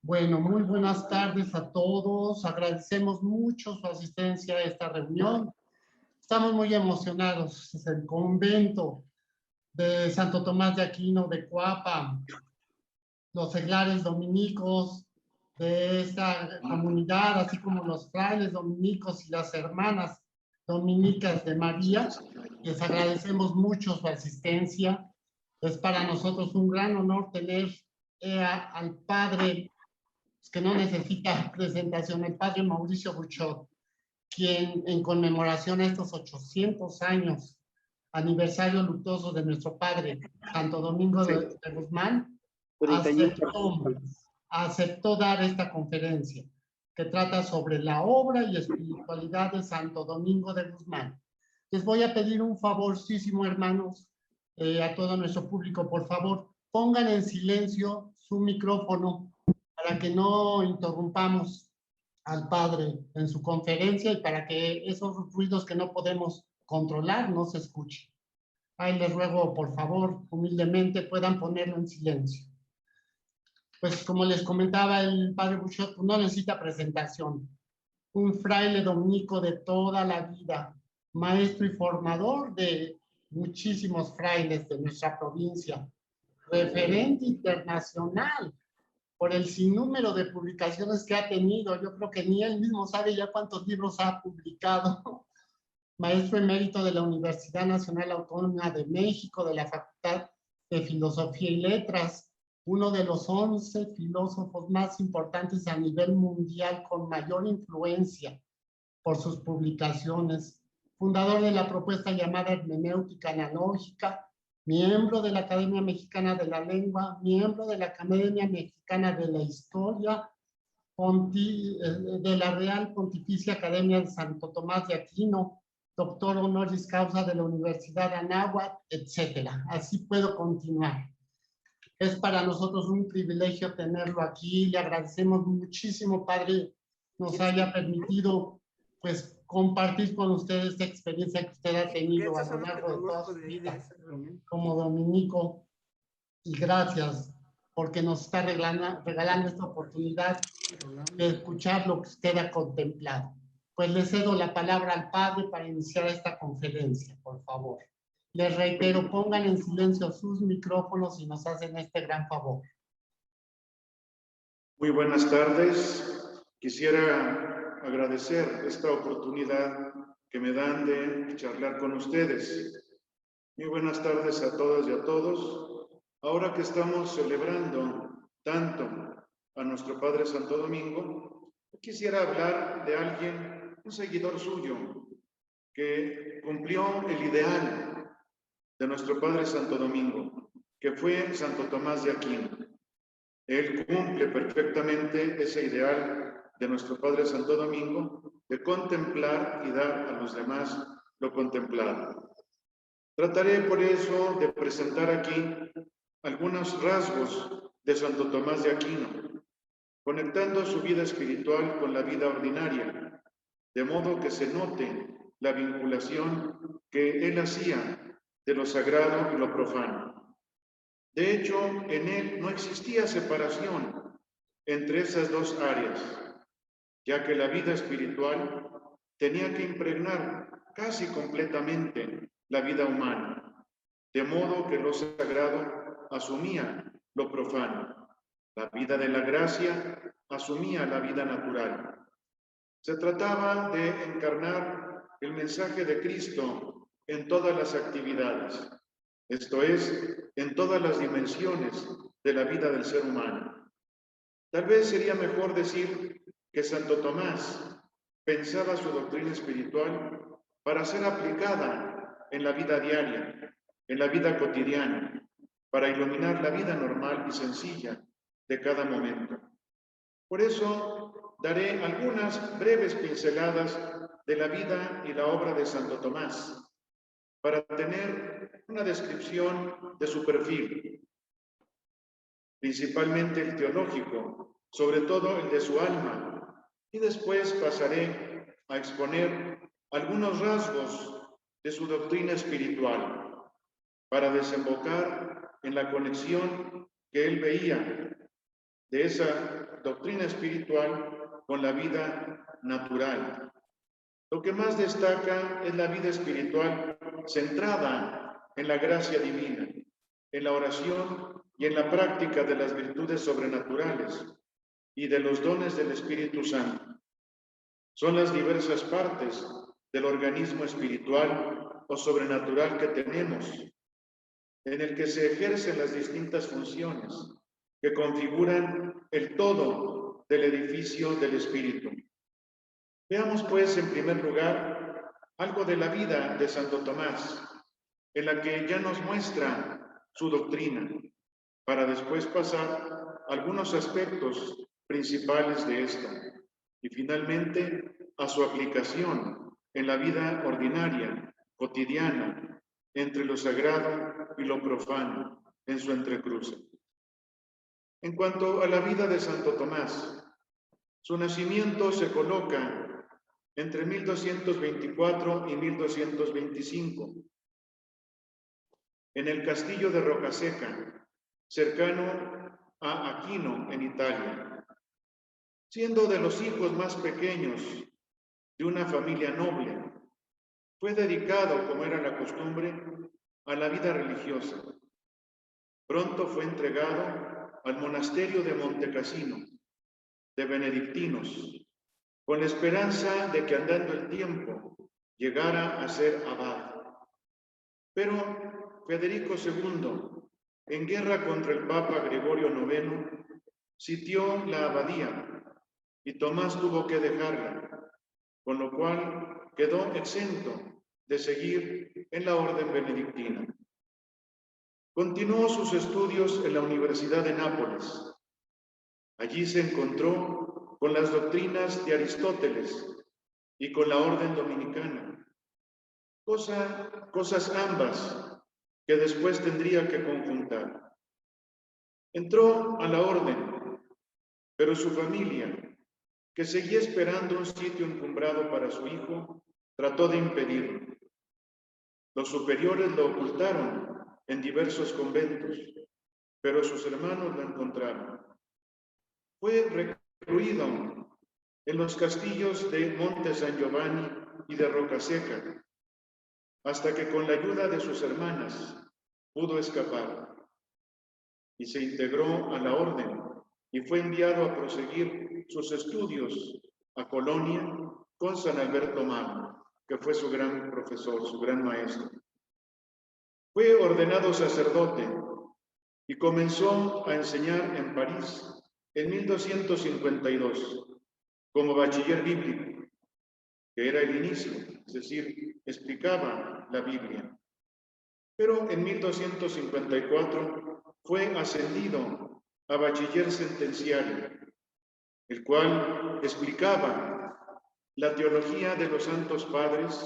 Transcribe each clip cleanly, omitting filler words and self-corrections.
Bueno, muy buenas tardes a todos. Agradecemos mucho su asistencia a esta reunión. Estamos muy emocionados. Es el convento de Santo Tomás de Aquino de Coapa, los seglares dominicos de esta comunidad, así como los frailes dominicos y las hermanas dominicas de María. Les agradecemos mucho su asistencia. Es para nosotros un gran honor tener al padre que no necesita presentación, el padre Mauricio Buchot, quien en conmemoración a estos 800 años, aniversario luctuoso de nuestro padre, Santo Domingo de Guzmán, aceptó dar esta conferencia que trata sobre la obra y espiritualidad de Santo Domingo de Guzmán. Les voy a pedir un favorcísimo, hermanos, a todo nuestro público, por favor, pongan en silencio su micrófono para que no interrumpamos al padre en su conferencia y para que esos ruidos que no podemos controlar no se escuchen. Ahí les ruego, por favor, humildemente puedan ponerlo en silencio. Pues como les comentaba el padre Buchot, no necesita presentación. Un fraile dominico de toda la vida, maestro y formador de muchísimos frailes de nuestra provincia, referente internacional por el sinnúmero de publicaciones que ha tenido. Yo creo que ni él mismo sabe ya cuántos libros ha publicado. Maestro emérito de la Universidad Nacional Autónoma de México, de la Facultad de Filosofía y Letras, uno de los 11 filósofos más importantes a nivel mundial con mayor influencia por sus publicaciones, fundador de la propuesta llamada hermenéutica analógica, miembro de la Academia Mexicana de la Lengua, miembro de la Academia Mexicana de la Historia, de la Real Pontificia Academia de Santo Tomás de Aquino, doctor honoris causa de la Universidad de Anáhuac, etcétera. Así puedo continuar. Es para nosotros un privilegio tenerlo aquí. Le agradecemos muchísimo, padre, nos haya permitido pues compartir con ustedes esta experiencia que usted ha tenido a lo largo de toda su vida como dominico, y gracias porque nos está regalando esta oportunidad de escuchar lo que usted ha contemplado. Pues le cedo la palabra al padre para iniciar esta conferencia, por favor. Les reitero, pongan en silencio sus micrófonos y nos hacen este gran favor. Muy buenas tardes. Quisiera agradecer esta oportunidad que me dan de charlar con ustedes. Muy buenas tardes a todas y a todos. Ahora que estamos celebrando tanto a nuestro Padre Santo Domingo, quisiera hablar de alguien, un seguidor suyo, que cumplió el ideal de nuestro Padre Santo Domingo, que fue Santo Tomás de Aquino. Él cumple perfectamente ese ideal de nuestro Padre Santo Domingo de contemplar y dar a los demás lo contemplado. Trataré por eso de presentar aquí algunos rasgos de Santo Tomás de Aquino, conectando su vida espiritual con la vida ordinaria, de modo que se note la vinculación que él hacía de lo sagrado y lo profano. De hecho, en él no existía separación entre esas dos áreas, ya que la vida espiritual tenía que impregnar casi completamente la vida humana, de modo que lo sagrado asumía lo profano, la vida de la gracia asumía la vida natural. Se trataba de encarnar el mensaje de Cristo en todas las actividades, esto es, en todas las dimensiones de la vida del ser humano. Tal vez sería mejor decir que Santo Tomás pensaba su doctrina espiritual para ser aplicada en la vida diaria, en la vida cotidiana, para iluminar la vida normal y sencilla de cada momento. Por eso daré algunas breves pinceladas de la vida y la obra de Santo Tomás, para tener una descripción de su perfil, principalmente el teológico, sobre todo el de su alma, y después pasaré a exponer algunos rasgos de su doctrina espiritual, para desembocar en la conexión que él veía de esa doctrina espiritual con la vida natural. Lo que más destaca es la vida espiritual centrada en la gracia divina, en la oración y en la práctica de las virtudes sobrenaturales y de los dones del Espíritu Santo. Son las diversas partes del organismo espiritual o sobrenatural que tenemos, en el que se ejercen las distintas funciones que configuran el todo del edificio del Espíritu. Veamos pues en primer lugar algo de la vida de Santo Tomás, en la que ya nos muestra su doctrina, para después pasar algunos aspectos principales de esta y finalmente a su aplicación en la vida ordinaria, cotidiana, entre lo sagrado y lo profano, en su entrecruce. En cuanto a la vida de Santo Tomás, su nacimiento se coloca entre 1224 y 1225, en el castillo de Rocaseca, cercano a Aquino, en Italia. Siendo de los hijos más pequeños de una familia noble, fue dedicado, como era la costumbre, a la vida religiosa. Pronto fue entregado al monasterio de Montecassino, de benedictinos, con la esperanza de que andando el tiempo llegara a ser abad. Pero Federico II, en guerra contra el Papa Gregorio IX, sitió la abadía y Tomás tuvo que dejarla, con lo cual quedó exento de seguir en la orden benedictina. Continuó sus estudios en la Universidad de Nápoles. Allí se encontró con las doctrinas de Aristóteles y con la orden dominicana, cosas ambas que después tendría que conjuntar. Entró a la orden, pero su familia, que seguía esperando un sitio encumbrado para su hijo, trató de impedirlo. Los superiores lo ocultaron en diversos conventos, pero sus hermanos lo encontraron. Fue recluido en los castillos de Monte San Giovanni y de Rocaseca, hasta que con la ayuda de sus hermanas pudo escapar y se integró a la orden y fue enviado a proseguir sus estudios a Colonia con San Alberto Magno, que fue su gran profesor, su gran maestro. Fue ordenado sacerdote y comenzó a enseñar en París en 1252 como bachiller bíblico, que era el inicio, es decir, explicaba la Biblia. Pero en 1254 fue ascendido a bachiller sentenciario, el cual explicaba la teología de los santos padres,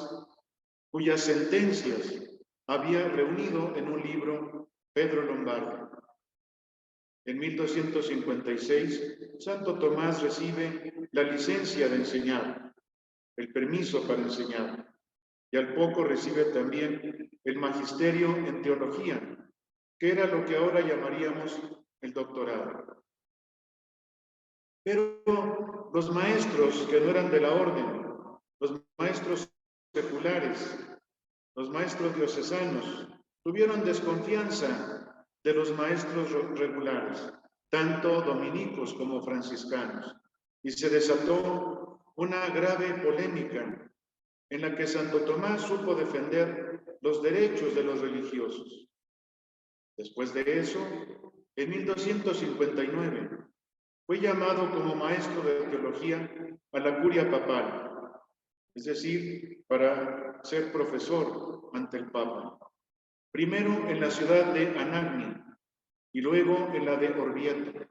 cuyas sentencias había reunido en un libro Pedro Lombardo. En 1256, Santo Tomás recibe la licencia de enseñar, el permiso para enseñar, y al poco recibe también el magisterio en teología, que era lo que ahora llamaríamos el doctorado. Pero los maestros que no eran de la orden, los maestros seculares, los maestros diocesanos, tuvieron desconfianza de los maestros regulares, tanto dominicos como franciscanos, y se desató una grave polémica en la que Santo Tomás supo defender los derechos de los religiosos. Después de eso, en 1259, fue llamado como maestro de teología a la curia papal, es decir, para ser profesor ante el Papa. Primero en la ciudad de Anagni y luego en la de Orvieto.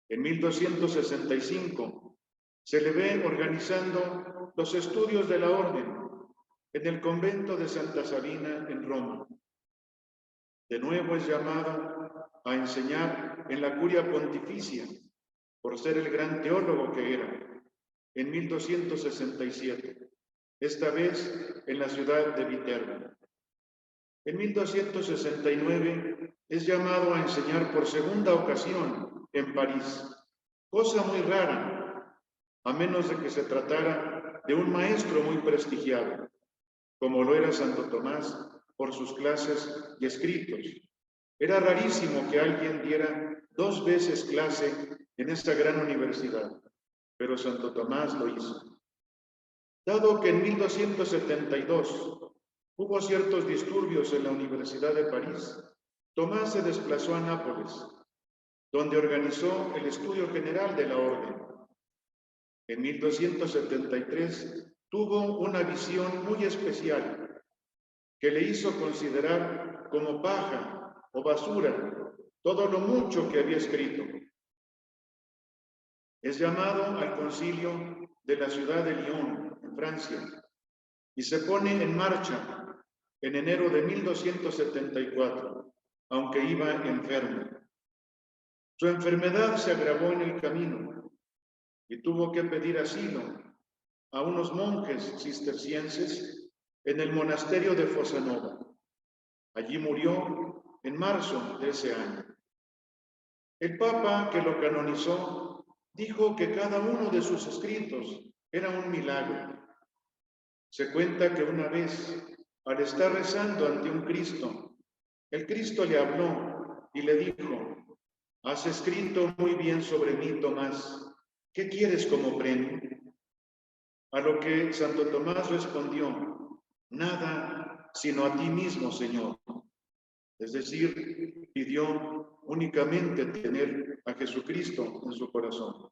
En 1265 se le ve organizando los estudios de la orden en el convento de Santa Sabina en Roma. De nuevo es llamado a enseñar en la curia pontificia, por ser el gran teólogo que era, en 1267, esta vez en la ciudad de Viterbo. En 1269 es llamado a enseñar por segunda ocasión en París, cosa muy rara, a menos de que se tratara de un maestro muy prestigiado, como lo era Santo Tomás por sus clases y escritos. Era rarísimo que alguien diera 2 veces clase en esta gran universidad, pero Santo Tomás lo hizo. Dado que en 1272 hubo ciertos disturbios en la Universidad de París, Tomás se desplazó a Nápoles, donde organizó el estudio general de la orden. En 1273 tuvo una visión muy especial que le hizo considerar como paja o basura todo lo mucho que había escrito. Es llamado al concilio de la ciudad de Lyon, en Francia, y se pone en marcha en enero de 1274, aunque iba enfermo. Su enfermedad se agravó en el camino y tuvo que pedir asilo a unos monjes cistercienses en el monasterio de Fossanova. Allí murió en marzo de ese año. El Papa que lo canonizó dijo que cada uno de sus escritos era un milagro. Se cuenta que una vez, al estar rezando ante un Cristo, el Cristo le habló y le dijo: «Has escrito muy bien sobre mí, Tomás. ¿Qué quieres como premio?». A lo que Santo Tomás respondió: «Nada, sino a ti mismo, Señor». Es decir, pidió únicamente tener a Jesucristo en su corazón.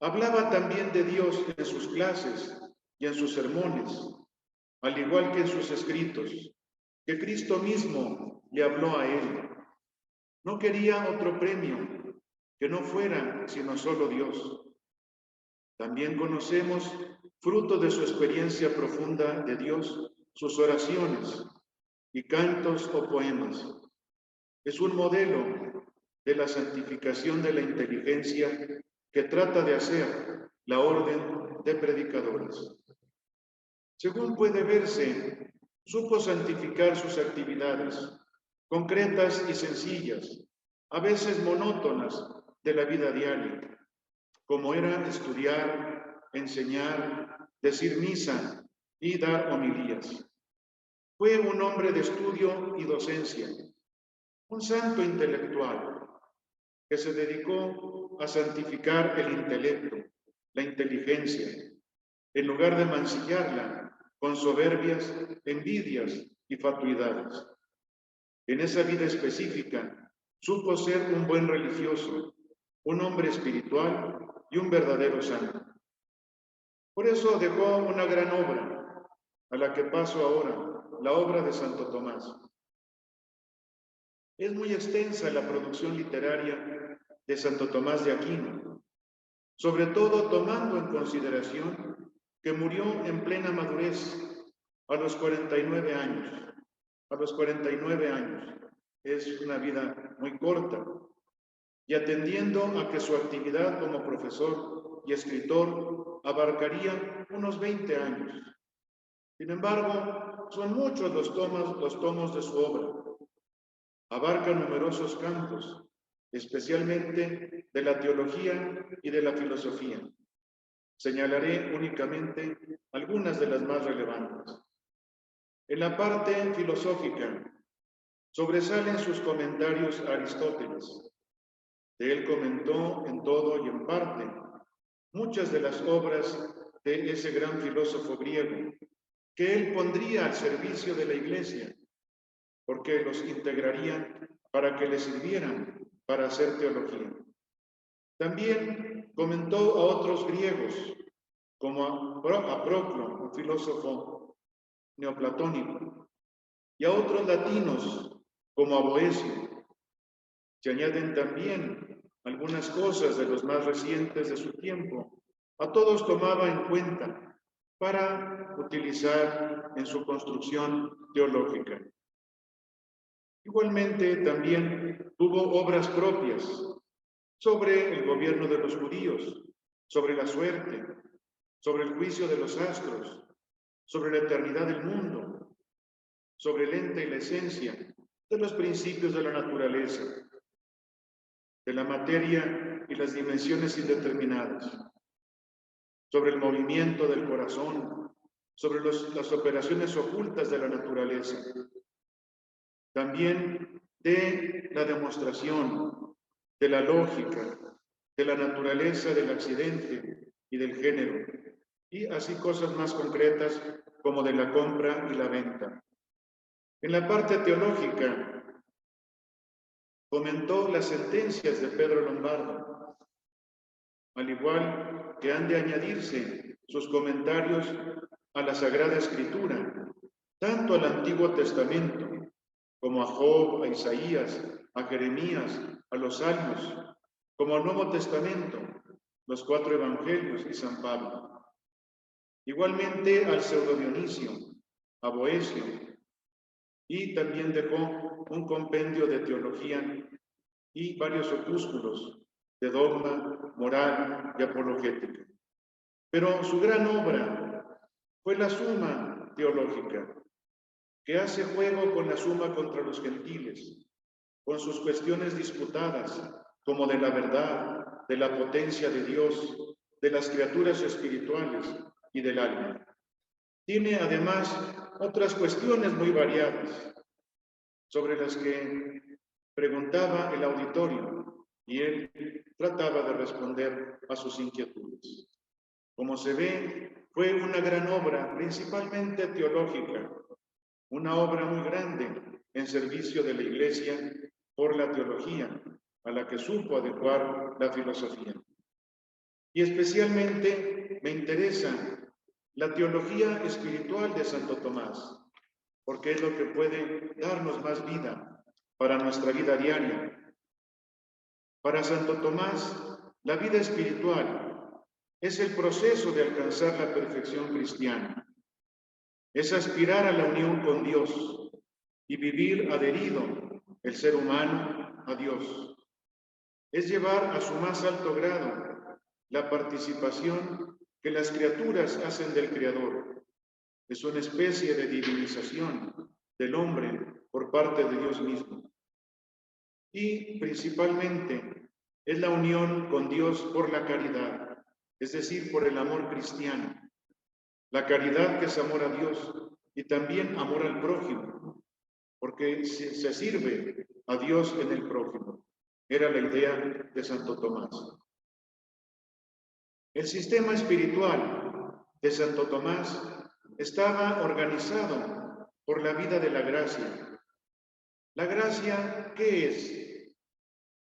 Hablaba también de Dios en sus clases y en sus sermones, al igual que en sus escritos, que Cristo mismo le habló a él. No quería otro premio que no fuera sino solo Dios. También conocemos, fruto de su experiencia profunda de Dios, sus oraciones y cantos o poemas. Es un modelo de la santificación de la inteligencia que trata de hacer la orden de predicadores. Según puede verse, supo santificar sus actividades, concretas y sencillas, a veces monótonas de la vida diaria, como era estudiar, enseñar, decir misa y dar homilías. Fue un hombre de estudio y docencia, un santo intelectual que se dedicó a santificar el intelecto, la inteligencia, en lugar de mancillarla con soberbias, envidias y fatuidades. En esa vida específica, supo ser un buen religioso, un hombre espiritual y un verdadero santo. Por eso dejó una gran obra, a la que paso ahora, la obra de Santo Tomás. Es muy extensa la producción literaria de Santo Tomás de Aquino, sobre todo tomando en consideración que murió en plena madurez, a los 49 años. A los 49 años. Es una vida muy corta. Y atendiendo a que su actividad como profesor y escritor abarcaría unos 20 años. Sin embargo, son muchos los tomos de su obra. Abarca numerosos campos, especialmente de la teología y de la filosofía. Señalaré únicamente algunas de las más relevantes. En la parte filosófica, sobresalen sus comentarios a Aristóteles. De él comentó en todo y en parte muchas de las obras de ese gran filósofo griego, que él pondría al servicio de la Iglesia, porque los integraría para que le sirvieran para hacer teología. También comentó a otros griegos, como a Proclo, un filósofo neoplatónico, y a otros latinos, como a Boecio. Se añaden también algunas cosas de los más recientes de su tiempo. A todos tomaba en cuenta para utilizar en su construcción teológica. Igualmente también tuvo obras propias sobre el gobierno de los judíos, sobre la suerte, sobre el juicio de los astros, sobre la eternidad del mundo, sobre el ente y la esencia de los principios de la naturaleza. de la materia y las dimensiones indeterminadas, sobre el movimiento del corazón, sobre las operaciones ocultas de la naturaleza, también de la demostración, de la lógica, de la naturaleza del accidente y del género, y así cosas más concretas como de la compra y la venta. En la parte teológica, comentó las sentencias de Pedro Lombardo, al igual que han de añadirse sus comentarios a la Sagrada Escritura, tanto al Antiguo Testamento como a Job, a Isaías, a Jeremías, a los Salmos, como al Nuevo Testamento, los 4 Evangelios y San Pablo. Igualmente al Pseudo Dionisio, a Boecio, y también dejó un compendio de teología y varios opúsculos de dogma, moral y apologética. Pero su gran obra fue la Suma Teológica, que hace juego con la Suma contra los gentiles, con sus cuestiones disputadas, como de la verdad, de la potencia de Dios, de las criaturas espirituales y del alma. Tiene además otras cuestiones muy variadas, sobre las que preguntaba el auditorio y él trataba de responder a sus inquietudes. Como se ve, fue una gran obra, principalmente teológica, una obra muy grande en servicio de la Iglesia por la teología, a la que supo adecuar la filosofía. Y especialmente me interesa la teología espiritual de Santo Tomás, porque es lo que puede darnos más vida para nuestra vida diaria. Para Santo Tomás, la vida espiritual es el proceso de alcanzar la perfección cristiana. Es aspirar a la unión con Dios y vivir adherido el ser humano a Dios. Es llevar a su más alto grado la participación que las criaturas hacen del Creador. Es una especie de divinización del hombre por parte de Dios mismo. Y principalmente es la unión con Dios por la caridad, es decir, por el amor cristiano. La caridad que es amor a Dios y también amor al prójimo, porque se sirve a Dios en el prójimo. Era la idea de Santo Tomás. El sistema espiritual de Santo Tomás estaba organizado por la vida de la gracia. ¿La gracia qué es?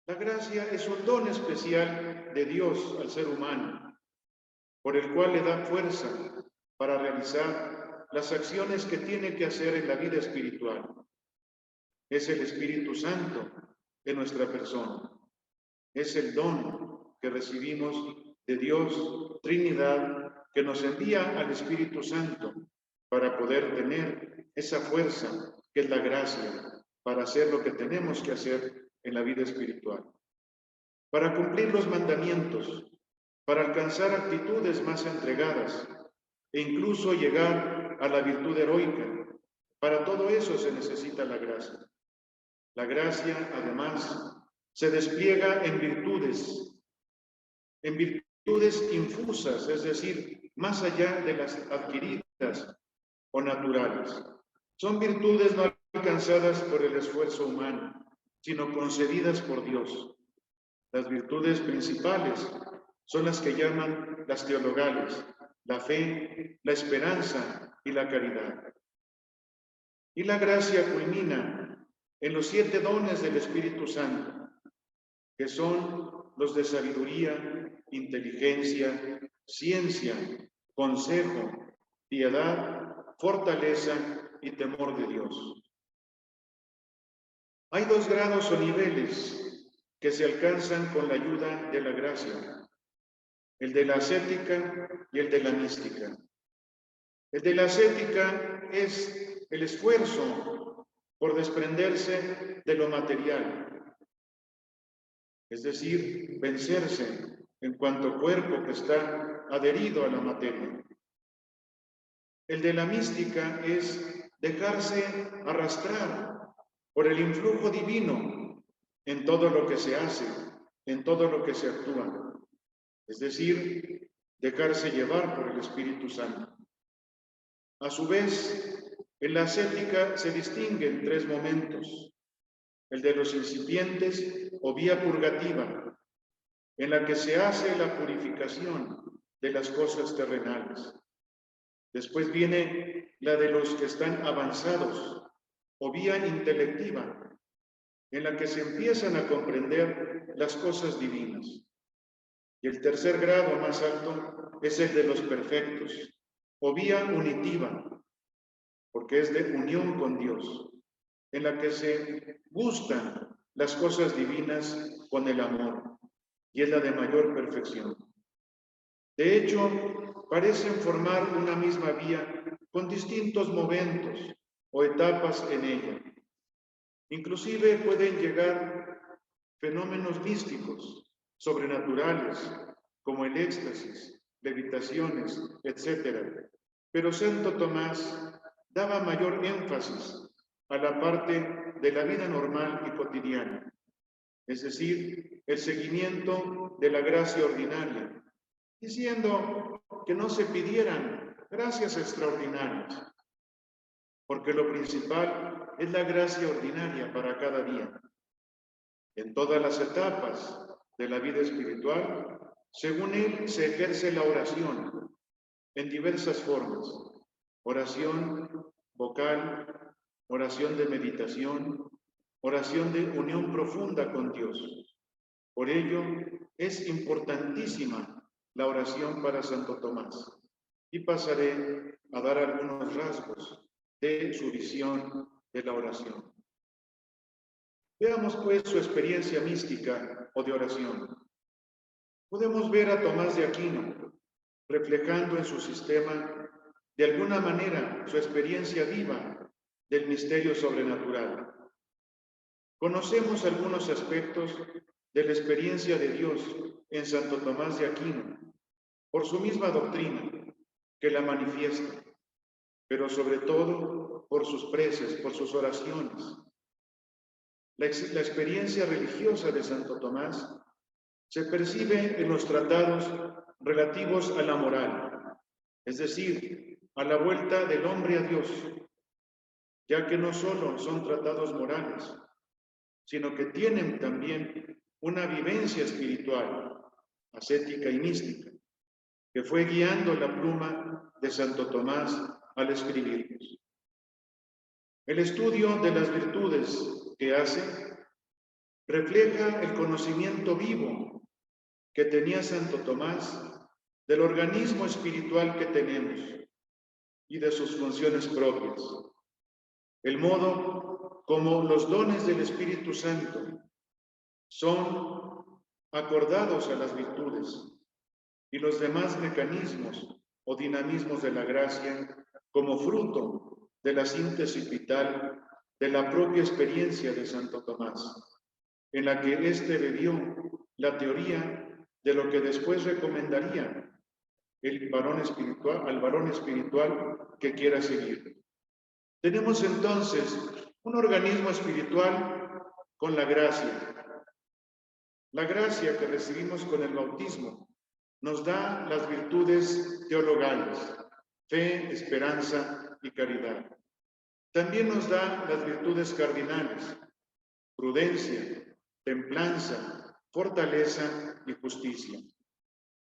La gracia es un don especial de Dios al ser humano, por el cual le da fuerza para realizar las acciones que tiene que hacer en la vida espiritual. Es el Espíritu Santo de nuestra persona. Es el don que recibimos de Dios, Trinidad, que nos envía al Espíritu Santo para poder tener esa fuerza que es la gracia, para hacer lo que tenemos que hacer en la vida espiritual. Para cumplir los mandamientos, para alcanzar actitudes más entregadas e incluso llegar a la virtud heroica. Para todo eso se necesita la gracia. La gracia, además, se despliega en virtudes infusas, es decir, más allá de las adquiridas o naturales. Son virtudes no alcanzadas por el esfuerzo humano, sino concedidas por Dios. Las virtudes principales son las que llaman las teologales, la fe, la esperanza y la caridad. Y la gracia culmina en los 7 dones del Espíritu Santo, que son los de sabiduría, inteligencia, ciencia, consejo, piedad, fortaleza y temor de Dios. Hay 2 grados o niveles que se alcanzan con la ayuda de la gracia, el de la ascética y el de la mística. El de la ascética es el esfuerzo por desprenderse de lo material, es decir, vencerse en cuanto cuerpo que está adherido a la materia. El de la mística es dejarse arrastrar por el influjo divino en todo lo que se hace, en todo lo que se actúa, es decir, dejarse llevar por el Espíritu Santo. A su vez, en la ascética se distinguen tres momentos: el de los incipientes o vía purgativa, en la que se hace la purificación de las cosas terrenales. Después viene la de los que están avanzados o vía intelectiva, en la que se empiezan a comprender las cosas divinas. Y el tercer grado más alto es el de los perfectos, o vía unitiva, porque es de unión con Dios, en la que se gustan las cosas divinas con el amor, y es la de mayor perfección. De hecho, parecen formar una misma vía con distintos momentos o etapas en ella. Inclusive pueden llegar fenómenos místicos, sobrenaturales, como el éxtasis, levitaciones, etc. Pero Santo Tomás daba mayor énfasis a la parte de la vida normal y cotidiana, es decir, el seguimiento de la gracia ordinaria, diciendo que no se pidieran gracias extraordinarias, porque lo principal es la gracia ordinaria para cada día. En todas las etapas de la vida espiritual, según él, se ejerce la oración en diversas formas: oración vocal, oración de meditación, oración de unión profunda con Dios. Por ello, es importantísima la oración para Santo Tomás, y pasaré a dar algunos rasgos de su visión de la oración. Veamos pues su experiencia mística o de oración. Podemos ver a Tomás de Aquino reflejando en su sistema de alguna manera su experiencia viva del misterio sobrenatural. Conocemos algunos aspectos de la experiencia de Dios en Santo Tomás de Aquino por su misma doctrina que la manifiesta, pero sobre todo por sus preces, por sus oraciones. La experiencia religiosa de Santo Tomás se percibe en los tratados relativos a la moral, es decir, a la vuelta del hombre a Dios, ya que no solo son tratados morales, sino que tienen también una vivencia espiritual, ascética y mística, que fue guiando la pluma de Santo Tomás al escribirlos. El estudio de las virtudes que hace refleja el conocimiento vivo que tenía Santo Tomás del organismo espiritual que tenemos y de sus funciones propias, el modo como los dones del Espíritu Santo son acordados a las virtudes y los demás mecanismos o dinamismos de la gracia como fruto de la síntesis vital de la propia experiencia de Santo Tomás, en la que éste bebió la teoría de lo que después recomendaría al varón espiritual que quiera seguir. Tenemos entonces un organismo espiritual con la gracia. La gracia que recibimos con el bautismo nos da las virtudes teologales: fe, esperanza y caridad. También nos da las virtudes cardinales: prudencia, templanza, fortaleza y justicia.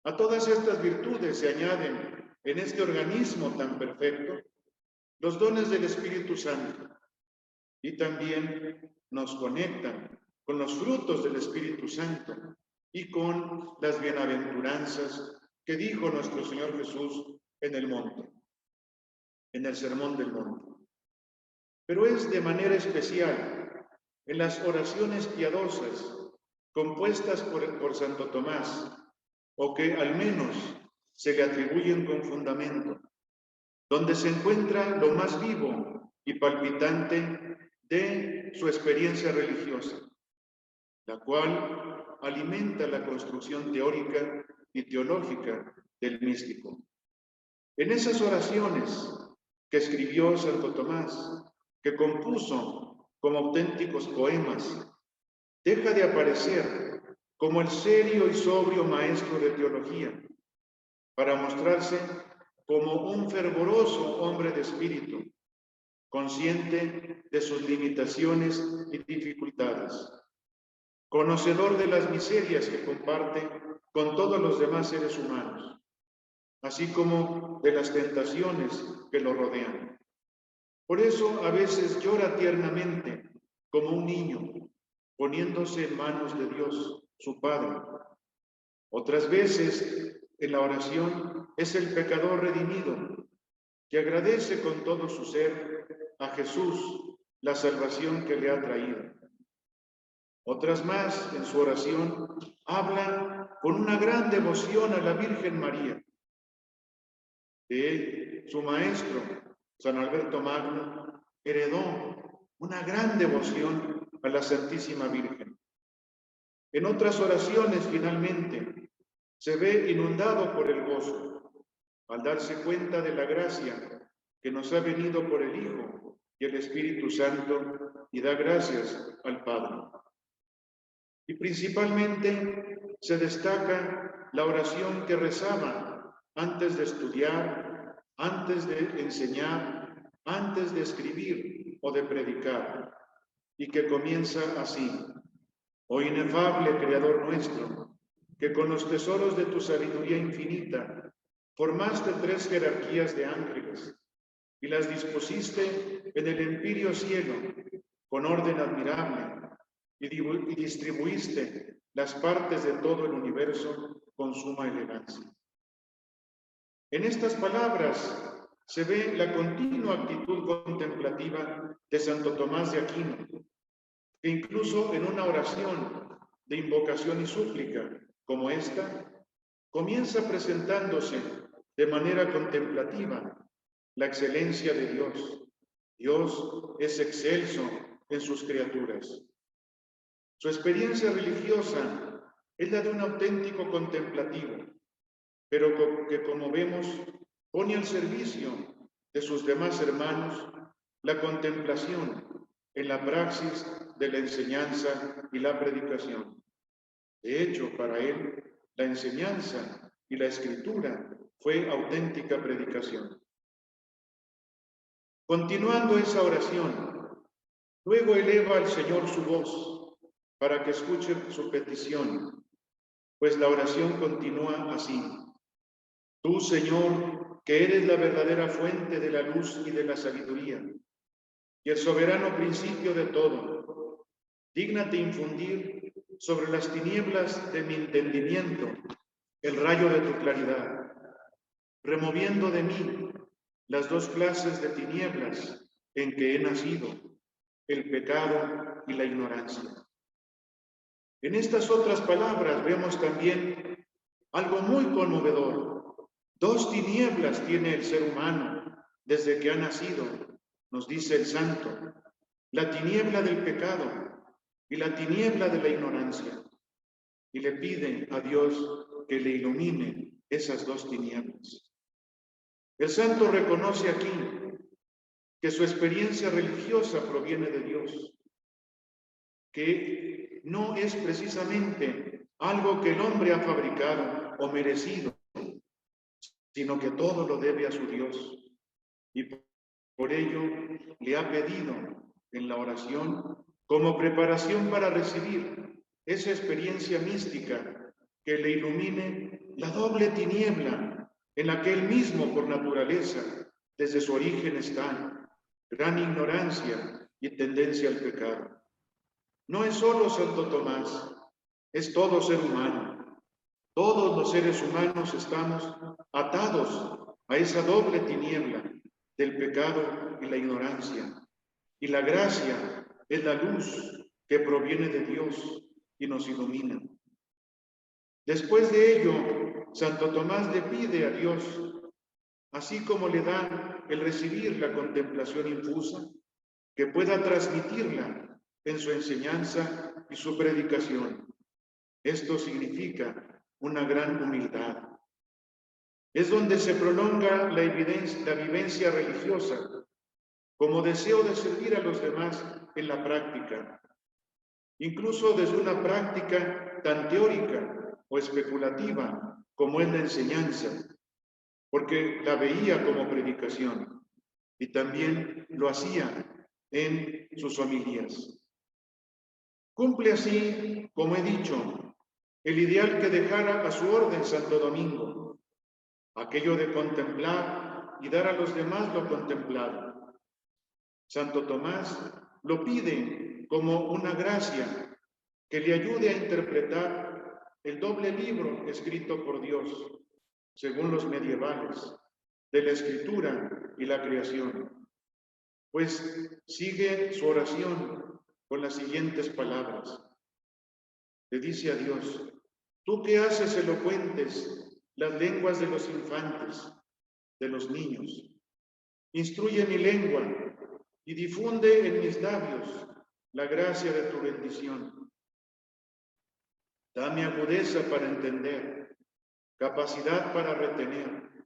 A todas estas virtudes se añaden en este organismo tan perfecto los dones del Espíritu Santo, y también nos conectan con los frutos del Espíritu Santo y con las bienaventuranzas que dijo nuestro Señor Jesús en el monte, en el Sermón del Monte. Pero es de manera especial en las oraciones piadosas compuestas por Santo Tomás, o que al menos se le atribuyen con fundamento, donde se encuentra lo más vivo y palpitante de su experiencia religiosa, la cual alimenta la construcción teórica y teológica del místico. En esas oraciones que escribió Santo Tomás, que compuso como auténticos poemas, deja de aparecer como el serio y sobrio maestro de teología, para mostrarse como un fervoroso hombre de espíritu, consciente de sus limitaciones y dificultades, conocedor de las miserias que comparte con todos los demás seres humanos, así como de las tentaciones que lo rodean. Por eso a veces llora tiernamente como un niño, poniéndose en manos de Dios, su Padre. Otras veces en la oración es el pecador redimido, que agradece con todo su ser a Jesús la salvación que le ha traído. Otras más, en su oración, habla con una gran devoción a la Virgen María. De su maestro, San Alberto Magno, heredó una gran devoción a la Santísima Virgen. En otras oraciones, finalmente, se ve inundado por el gozo, al darse cuenta de la gracia que nos ha venido por el Hijo y el Espíritu Santo, y da gracias al Padre. Y principalmente se destaca la oración que rezaba antes de estudiar, antes de enseñar, antes de escribir o de predicar, y que comienza así: Oh inefable Creador nuestro, que con los tesoros de tu sabiduría infinita formaste 3 jerarquías de ángeles y las dispusiste en el empíreo cielo con orden admirable, y distribuiste las partes de todo el universo con suma elegancia. En estas palabras se ve la continua actitud contemplativa de Santo Tomás de Aquino, que incluso en una oración de invocación y súplica como esta, comienza presentándose de manera contemplativa la excelencia de Dios. Dios es excelso en sus criaturas. Su experiencia religiosa es la de un auténtico contemplativo, pero que, como vemos, pone al servicio de sus demás hermanos la contemplación en la praxis de la enseñanza y la predicación. De hecho, para él, la enseñanza y la escritura fue auténtica predicación. Continuando esa oración, luego eleva al Señor su voz para que escuche su petición, pues la oración continúa así: Tú, Señor, que eres la verdadera fuente de la luz y de la sabiduría, y el soberano principio de todo, dígnate infundir sobre las tinieblas de mi entendimiento el rayo de tu claridad, removiendo de mí las 2 clases de tinieblas en que he nacido, el pecado y la ignorancia. En estas otras palabras vemos también algo muy conmovedor. 2 tinieblas tiene el ser humano desde que ha nacido, nos dice el santo: la tiniebla del pecado y la tiniebla de la ignorancia. Y le pide a Dios que le ilumine esas 2 tinieblas. El santo reconoce aquí que su experiencia religiosa proviene de Dios, que no es precisamente algo que el hombre ha fabricado o merecido, sino que todo lo debe a su Dios. Y por ello le ha pedido en la oración, como preparación para recibir esa experiencia mística, que le ilumine la doble tiniebla en la que él mismo, por naturaleza, desde su origen está: gran ignorancia y tendencia al pecado. No es solo Santo Tomás, es todo ser humano. Todos los seres humanos estamos atados a esa doble tiniebla del pecado y la ignorancia. Y la gracia es la luz que proviene de Dios y nos ilumina. Después de ello, Santo Tomás le pide a Dios, así como le da el recibir la contemplación infusa, que pueda transmitirla en su enseñanza y su predicación. Esto significa una gran humildad. Es donde se prolonga la vivencia religiosa, como deseo de servir a los demás en la práctica, incluso desde una práctica tan teórica o especulativa como es la enseñanza, porque la veía como predicación y también lo hacía en sus homilías. Cumple así, como he dicho, el ideal que dejara a su orden Santo Domingo, aquello de contemplar y dar a los demás lo contemplado. Santo Tomás lo pide como una gracia que le ayude a interpretar el doble libro escrito por Dios, según los medievales, de la escritura y la creación. Pues sigue su oración con las siguientes palabras. Le dice a Dios: tú que haces elocuentes las lenguas de los infantes, de los niños, instruye mi lengua y difunde en mis labios la gracia de tu bendición. Dame agudeza para entender, capacidad para retener,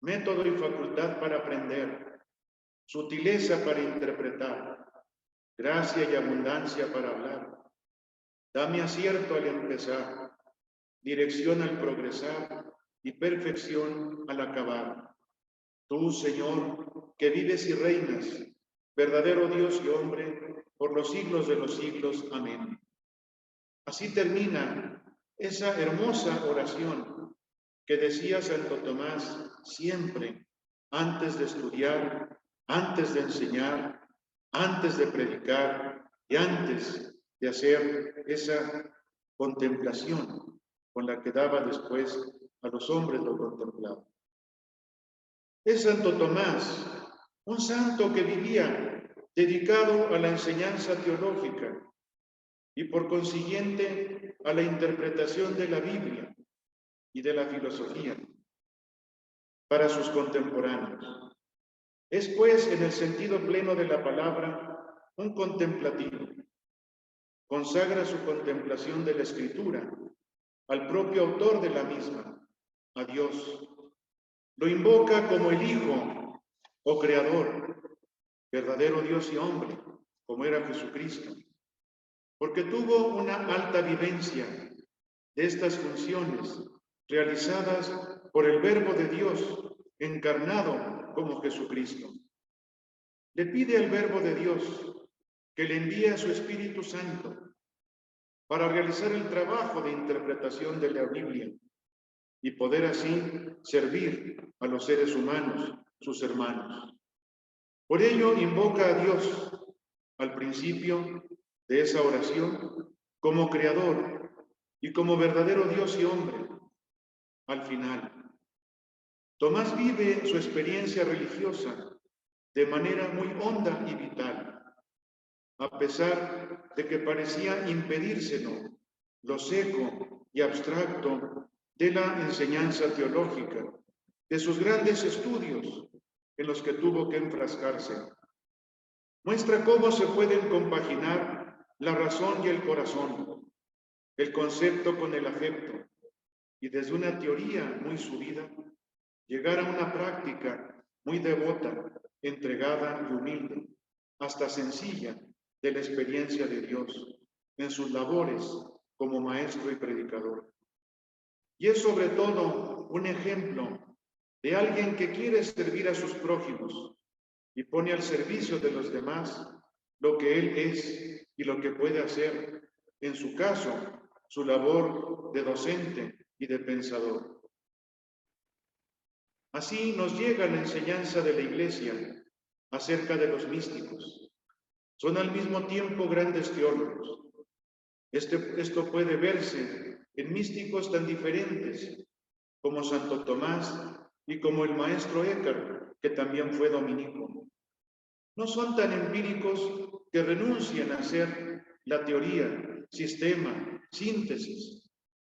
método y facultad para aprender, sutileza para interpretar, gracia y abundancia para hablar. Dame acierto al empezar, dirección al progresar y perfección al acabar. Tú, Señor, que vives y reinas, verdadero Dios y hombre, por los siglos de los siglos. Amén. Así termina esa hermosa oración que decía Santo Tomás siempre, antes de estudiar, antes de enseñar, antes de predicar y antes de hacer esa contemplación con la que daba después a los hombres lo contemplado. Es Santo Tomás, un santo que vivía dedicado a la enseñanza teológica y por consiguiente a la interpretación de la Biblia y de la filosofía para sus contemporáneos. Es pues, en el sentido pleno de la palabra, un contemplativo. Consagra su contemplación de la Escritura al propio autor de la misma, a Dios. Lo invoca como el Hijo o Creador, verdadero Dios y hombre, como era Jesucristo, porque tuvo una alta vivencia de estas funciones realizadas por el Verbo de Dios encarnado como Jesucristo. Le pide al Verbo de Dios que le envíe a su Espíritu Santo para realizar el trabajo de interpretación de la Biblia y poder así servir a los seres humanos, sus hermanos. Por ello invoca a Dios al principio de esa oración como Creador y como verdadero Dios y hombre al final. Tomás vive su experiencia religiosa de manera muy honda y vital, a pesar de que parecía impedírselo lo seco y abstracto de la enseñanza teológica, de sus grandes estudios en los que tuvo que enfrascarse. Muestra cómo se pueden compaginar la razón y el corazón, el concepto con el afecto, y desde una teoría muy subida, llegar a una práctica muy devota, entregada y humilde, hasta sencilla, de la experiencia de Dios en sus labores como maestro y predicador. Y es sobre todo un ejemplo de alguien que quiere servir a sus prójimos y pone al servicio de los demás lo que él es y lo que puede hacer, en su caso, su labor de docente y de pensador. Así nos llega la enseñanza de la Iglesia acerca de los místicos. Son al mismo tiempo grandes teólogos. Esto puede verse en místicos tan diferentes como Santo Tomás y como el maestro Eckhart, que también fue dominico. No son tan empíricos que renuncien a hacer la teoría, sistema, síntesis,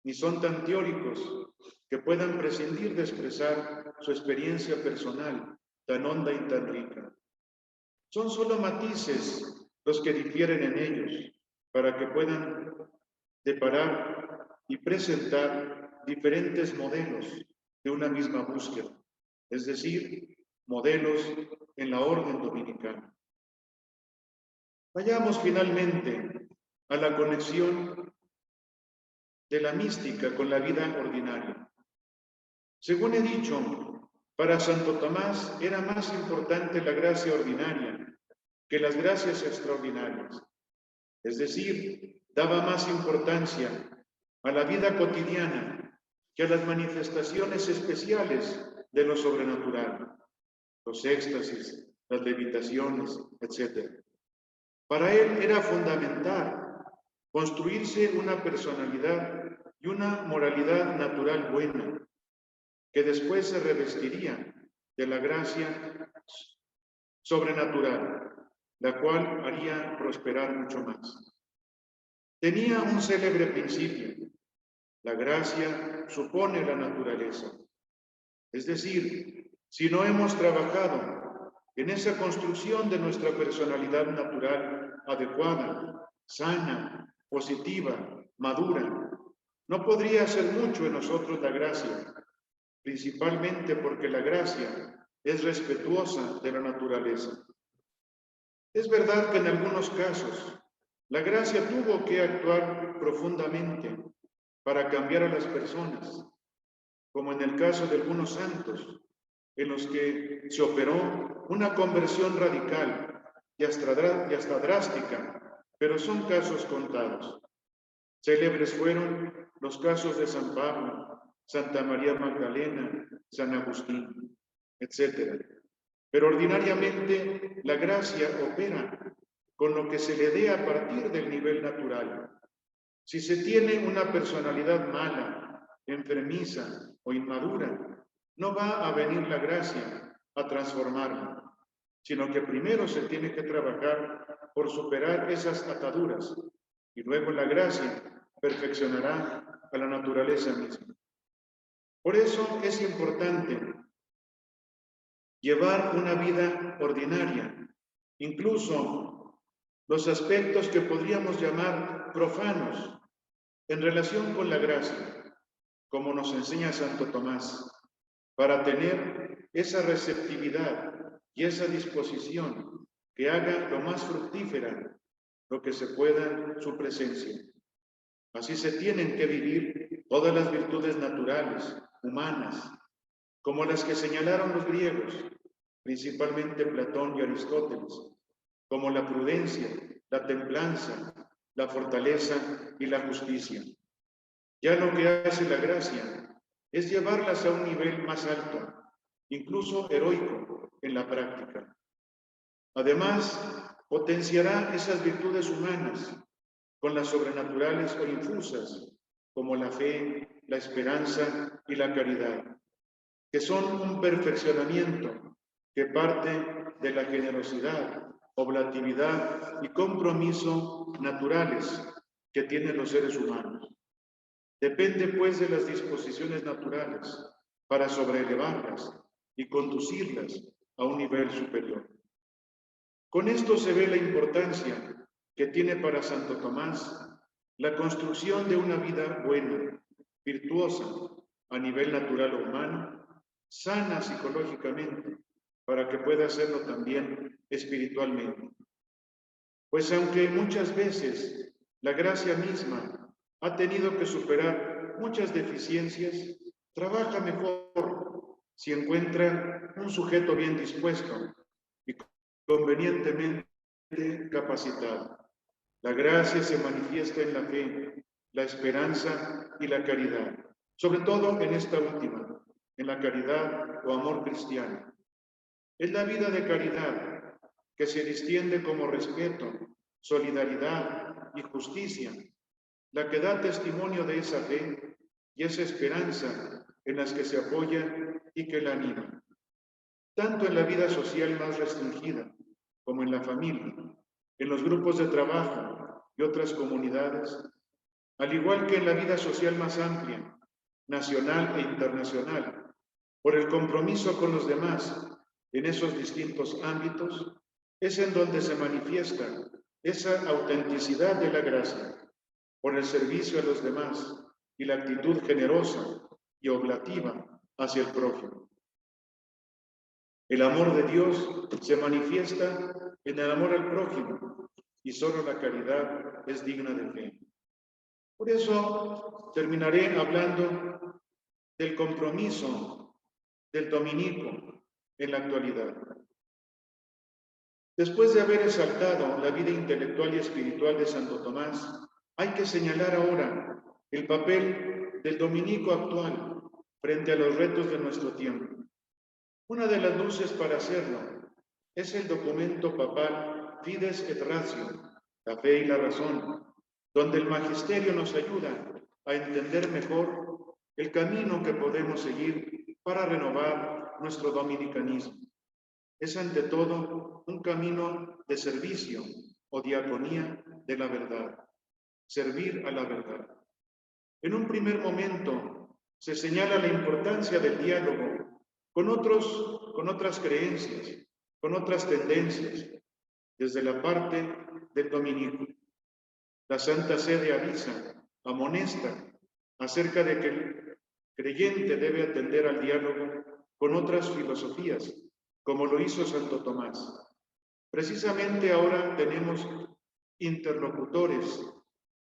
ni son tan teóricos que puedan prescindir de expresar su experiencia personal tan honda y tan rica. Son solo matices los que difieren en ellos para que puedan deparar y presentar diferentes modelos de una misma búsqueda, es decir, modelos en la orden dominicana. Vayamos finalmente a la conexión de la mística con la vida ordinaria. Según he dicho, para Santo Tomás era más importante la gracia ordinaria que las gracias extraordinarias. Es decir, daba más importancia a la vida cotidiana que a las manifestaciones especiales de lo sobrenatural, los éxtasis, las levitaciones, etc. Para él era fundamental construirse una personalidad y una moralidad natural buena, que después se revestiría de la gracia sobrenatural, la cual haría prosperar mucho más. Tenía un célebre principio: la gracia supone la naturaleza. Es decir, si no hemos trabajado en esa construcción de nuestra personalidad natural adecuada, sana, positiva, madura, no podría hacer mucho en nosotros la gracia, principalmente porque la gracia es respetuosa de la naturaleza. Es verdad que en algunos casos la gracia tuvo que actuar profundamente para cambiar a las personas, como en el caso de algunos santos, en los que se operó una conversión radical y hasta drástica, pero son casos contados. Célebres fueron los casos de San Pablo, Santa María Magdalena, San Agustín, etc. Pero ordinariamente la gracia opera con lo que se le dé a partir del nivel natural. Si se tiene una personalidad mala, enfermiza o inmadura, no va a venir la gracia a transformarla, sino que primero se tiene que trabajar por superar esas ataduras y luego la gracia perfeccionará a la naturaleza misma. Por eso es importante llevar una vida ordinaria, incluso los aspectos que podríamos llamar profanos en relación con la gracia, como nos enseña Santo Tomás, para tener esa receptividad y esa disposición que haga lo más fructífera lo que se pueda su presencia. Así se tienen que vivir todas las virtudes naturales, humanas, como las que señalaron los griegos, principalmente Platón y Aristóteles, como la prudencia, la templanza, la fortaleza y la justicia. Ya lo que hace la gracia es llevarlas a un nivel más alto, incluso heroico en la práctica. Además, potenciará esas virtudes humanas con las sobrenaturales o infusas, como la fe, la esperanza y la caridad, que son un perfeccionamiento que parte de la generosidad, oblatividad y compromiso naturales que tienen los seres humanos. Depende pues de las disposiciones naturales para sobrelevarlas y conducirlas a un nivel superior. Con esto se ve la importancia que tiene para Santo Tomás la construcción de una vida buena, virtuosa, a nivel natural o humano, sana psicológicamente, para que pueda hacerlo también espiritualmente. Pues aunque muchas veces la gracia misma ha tenido que superar muchas deficiencias, trabaja mejor si encuentra un sujeto bien dispuesto y convenientemente capacitado. La gracia se manifiesta en la fe, la esperanza y la caridad, sobre todo en esta última, en la caridad o amor cristiano. Es la vida de caridad que se distiende como respeto, solidaridad y justicia, la que da testimonio de esa fe y esa esperanza en las que se apoya y que la anima, tanto en la vida social más restringida como en la familia, en los grupos de trabajo y otras comunidades, al igual que en la vida social más amplia, nacional e internacional, por el compromiso con los demás en esos distintos ámbitos, es en donde se manifiesta esa autenticidad de la gracia, por el servicio a los demás y la actitud generosa y oblativa hacia el prójimo. El amor de Dios se manifiesta en el amor al prójimo y solo la caridad es digna de fe. Por eso terminaré hablando del compromiso del dominico en la actualidad. Después de haber exaltado la vida intelectual y espiritual de Santo Tomás, hay que señalar ahora el papel del dominico actual frente a los retos de nuestro tiempo. Una de las luces para hacerlo es el documento papal Fides et Ratio, la fe y la razón, donde el magisterio nos ayuda a entender mejor el camino que podemos seguir para renovar nuestro dominicanismo. Es ante todo un camino de servicio o diaconía de la verdad, servir a la verdad. En un primer momento se señala la importancia del diálogo con otras creencias, con otras tendencias, desde la parte del dominico. La Santa Sede avisa, amonesta acerca de que el creyente debe atender al diálogo con otras filosofías, como lo hizo Santo Tomás. Precisamente ahora tenemos interlocutores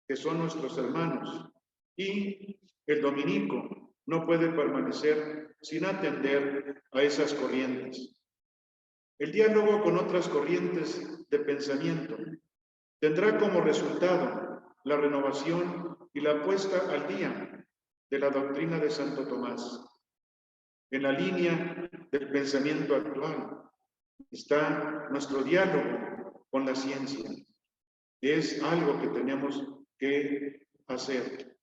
que son nuestros hermanos y el dominico no puede permanecer sin atender a esas corrientes. El diálogo con otras corrientes de pensamiento tendrá como resultado la renovación y la puesta al día de la doctrina de Santo Tomás. En la línea del pensamiento actual está nuestro diálogo con la ciencia. Es algo que tenemos que hacer.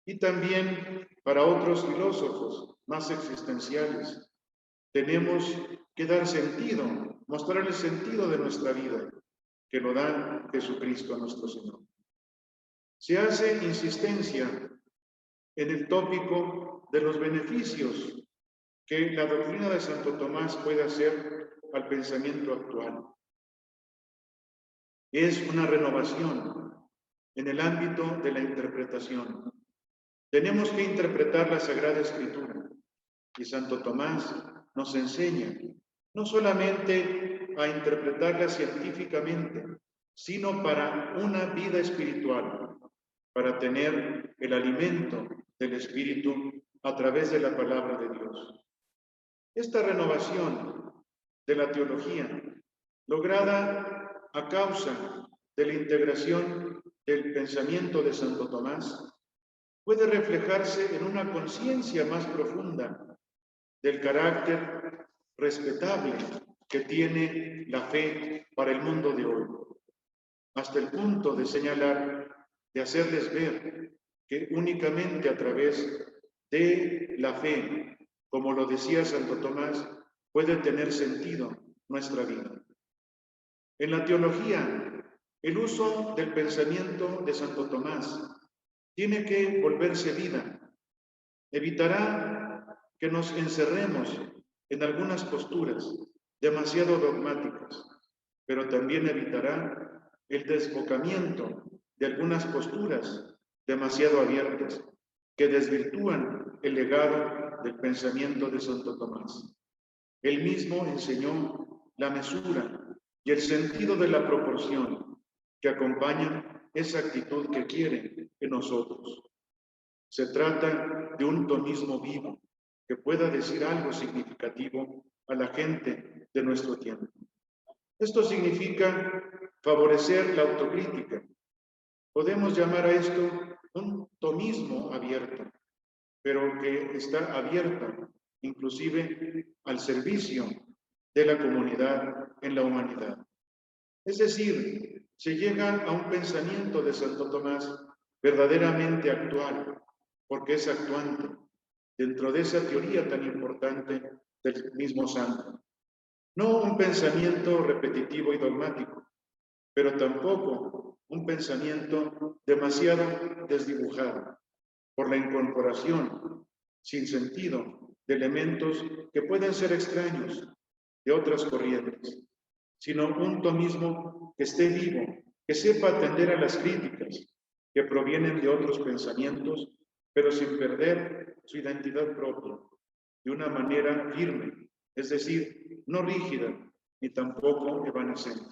Y también para otros filósofos más existenciales, tenemos que dar sentido, mostrar el sentido de nuestra vida, que lo da Jesucristo nuestro Señor. Se hace insistencia en el tópico de los beneficios que la doctrina de Santo Tomás puede hacer al pensamiento actual. Es una renovación en el ámbito de la interpretación. Tenemos que interpretar la Sagrada Escritura y Santo Tomás nos enseña no solamente a interpretarla científicamente, sino para una vida espiritual, para tener el alimento del Espíritu a través de la palabra de Dios. Esta renovación de la teología, lograda a causa de la integración del pensamiento de Santo Tomás, puede reflejarse en una conciencia más profunda del carácter respetable que tiene la fe para el mundo de hoy, hasta el punto de señalar, de hacerles ver que únicamente a través de la fe, como lo decía Santo Tomás, puede tener sentido nuestra vida. En la teología, el uso del pensamiento de Santo Tomás tiene que volverse vida. Evitará que nos encerremos en algunas posturas demasiado dogmáticas, pero también evitará el desbocamiento de algunas posturas demasiado abiertas que desvirtúan el legado del pensamiento de Santo Tomás. Él mismo enseñó la mesura y el sentido de la proporción que acompaña esa actitud que quiere en nosotros. Se trata de un tomismo vivo que pueda decir algo significativo a la gente de nuestro tiempo. Esto significa favorecer la autocrítica. Podemos llamar a esto un tomismo abierto, pero que está abierto inclusive al servicio de la comunidad en la humanidad. Es decir, se llega a un pensamiento de Santo Tomás verdaderamente actual, porque es actuante dentro de esa teoría tan importante del mismo santo. No un pensamiento repetitivo y dogmático, pero tampoco un pensamiento demasiado desdibujado por la incorporación sin sentido de elementos que pueden ser extraños de otras corrientes, sino un tomismo que esté vivo, que sepa atender a las críticas que provienen de otros pensamientos, pero sin perder su identidad propia, de una manera firme, es decir, no rígida ni tampoco evanescente.